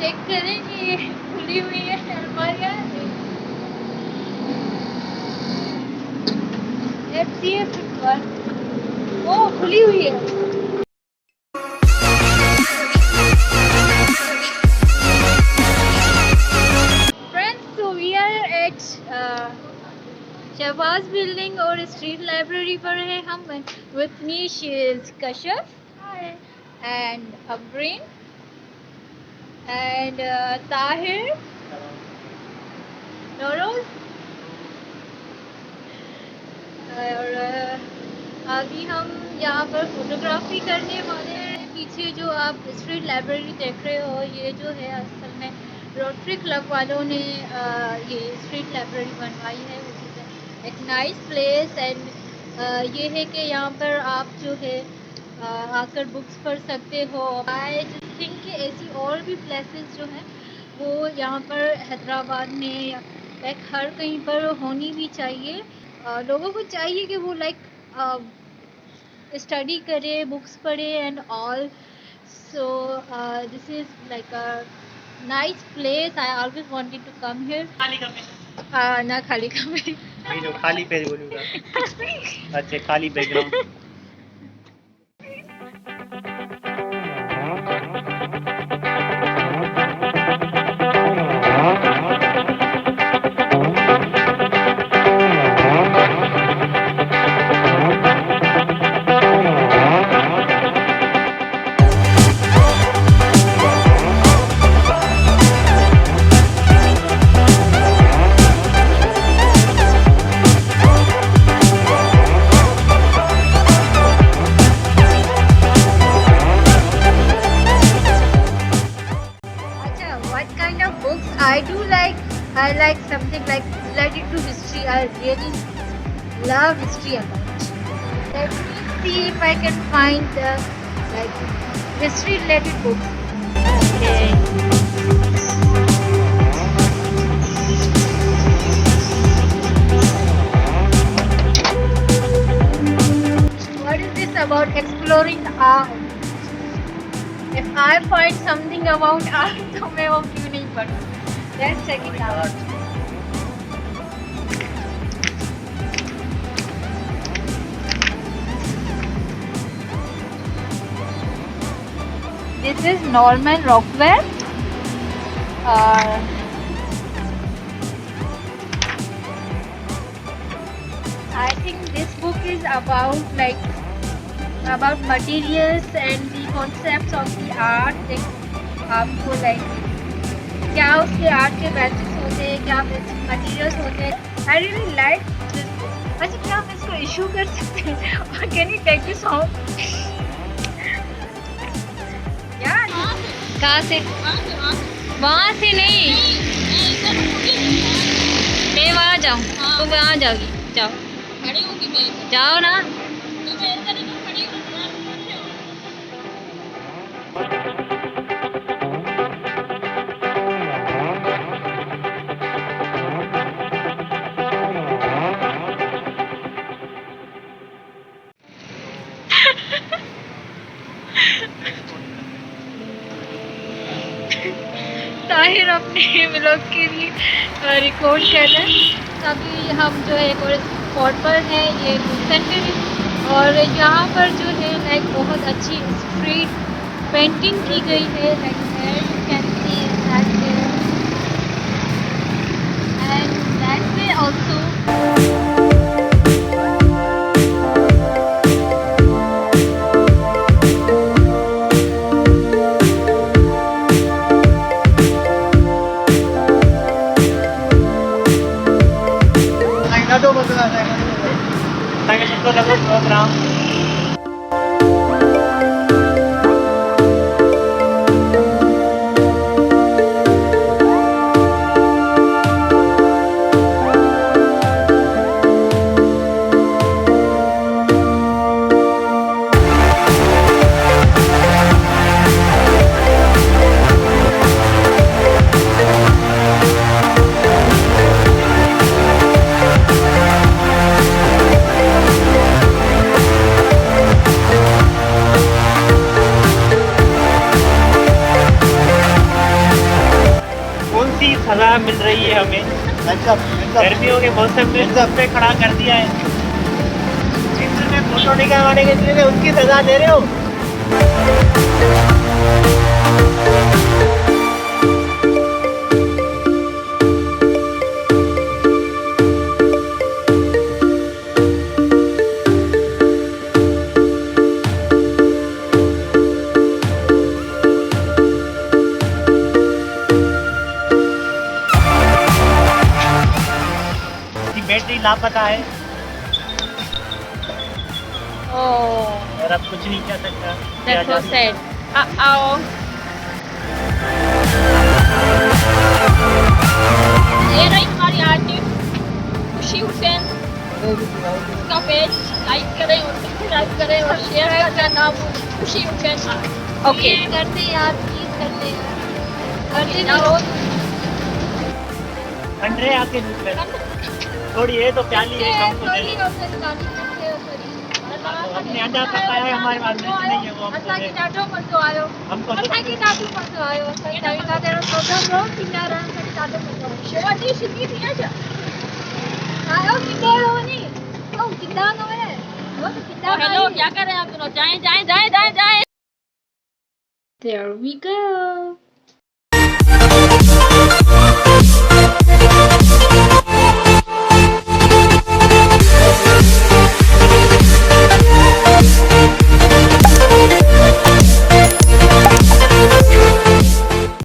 Check करें कि खुली हुई है अलमारियाँ। Let's see if it works. Oh, खुली हुई है। Friends, so we are at Shahbaz building और स्ट्रीट लाइब्रेरी पर है हम। With me she is Kashyap and Abreen and Tahir Nauroz. और अभी हम यहाँ पर फोटोग्राफी करने वाले हैं। पीछे जो आप स्ट्रीट लाइब्रेरी देख रहे हो, ये जो है असल में रोटरी क्लब वालों ने ये स्ट्रीट लाइब्रेरी बनवाई है। एक नाइस प्लेस एंड ये है कि यहाँ पर आप जो है आकर बुक्स पढ़ सकते हो। आई थिंक कि ऐसी और भी प्लेसेस जो हैं वो यहाँ पर हैदराबाद में या लाइक हर कहीं पर होनी भी चाहिए। लोगों को चाहिए कि वो लाइक स्टडी करे, बुक्स पढ़े and all. So this is like a nice place. I always wanted to come here. ना खाली कमरे, जो खाली पेज बोलूँगा। अच्छा, खाली background. I like something like related to history. I really love history a lot. Let me see if I can find like history related books. Okay. What is this about exploring art? If I find something about art, तो मैं वो क्यों नहीं पढ़ूं? Let's check it out. This is Norman Rockwell. I think this book is about materials and the concepts of the art. Like आपको like क्या उसके art के बेसिक्स होते हैं, क्या बेसिक मटेरियल्स होते हैं। I really like this book. अच्छा, क्या हम इसको इशू कर सकते हैं? और can you take this home? यार कहाँ से? वहाँ से नहीं, मैं वहाँ जाऊँ तो वहाँ जाओगी? जाओ, जाओ ना। ताहिर अपने व्लॉग के लिए रिकॉर्ड कर रहे हैं। अभी हम जो है एक और स्पॉट पर हैं, ये हुसैन पे, और यहाँ पर जो है लाइक बहुत अच्छी स्ट्रीट पेंटिंग की गई है। Like can see that and that way also. ताकि सबको लगो प्रोग्राम। मिल रही है हमें। गर्मियों के मौसम में धूप पे खड़ा कर दिया है। चित्र में फोटो निकलवाने के लिए उसकी सजा दे रहे हो। उसकी बैटरी लापता है ओह, और अब कुछ नहीं कर सकता। that's so sad. Uh-oh. ये रही हमारी आर्टिस्ट खुशी हुसैन। इसका पेज लाइक करें और सब्सक्राइब करें और शेयर करना ना भूलें। खुशी हुसैन। ओके, करते यार, प्लीज करते यार, करते ना रोज। अंडे आपके दूध में थोड़ी है तो प्याली है, हमको दे दो। अपने अंडा पकाया है, हमारे पास मिर्च नहीं है, वो हमको दे। ॾाढो मज़ो आयो, हमको असांखे ॾाढो मज़ो आयो, असांखे तव्हां प्रोग्राम रोज़ थींदा रहनि, असांखे ॾाढो मज़ो आयो। शिवाजी सिंधी थी आहे छा? आयो किथे हो वञी? ओ किथा न है? वो तो किथा हेलो, क्या कर रहे हैं आप दोनों? जाएं जाएं जाएं जाएं जाएं। There we go.